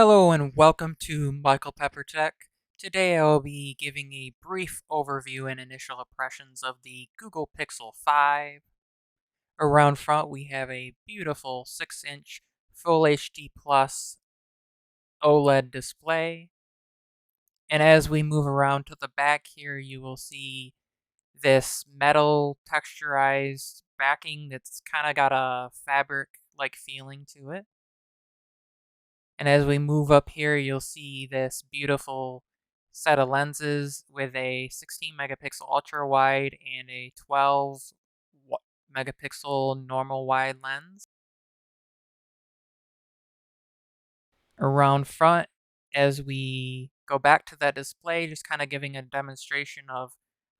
Hello and welcome to Michael Pepper Tech. Today I will be giving a brief overview and initial impressions of the Google Pixel 5. Around front we have a beautiful 6-inch Full HD Plus OLED display. And as we move around to the back here, you will see this metal texturized backing that's kind of got a fabric-like feeling to it. And as we move up here, you'll see this beautiful set of lenses with a 16 megapixel ultra wide and a 12 megapixel normal wide lens. Around front, as we go back to that display, just kind of giving a demonstration of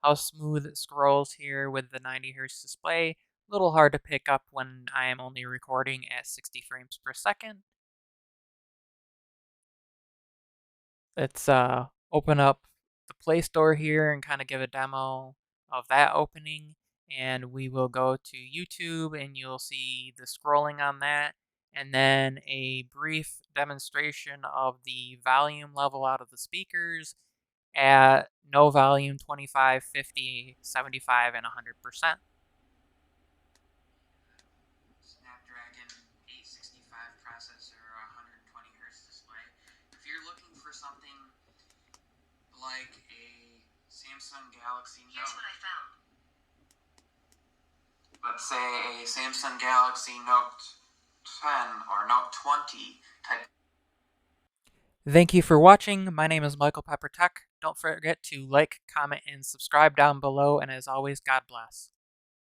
how smooth it scrolls here with the 90 Hz display. A little hard to pick up when I am only recording at 60 frames per second. Let's open up the Play Store here and kind of give a demo of that opening. And we will go to YouTube and you'll see the scrolling on that. And then a brief demonstration of the volume level out of the speakers at no volume, 25, 50, 75, and 100%. Snapdragon 865 processor, 120 Hz display. If you're looking for something like a Samsung Galaxy Note. Here's what I found. Let's say a Samsung Galaxy Note 10 or Note 20 type. Thank you for watching. My name is Michael Pepper Tech. Don't forget to like, comment, and subscribe down below. And as always, God bless.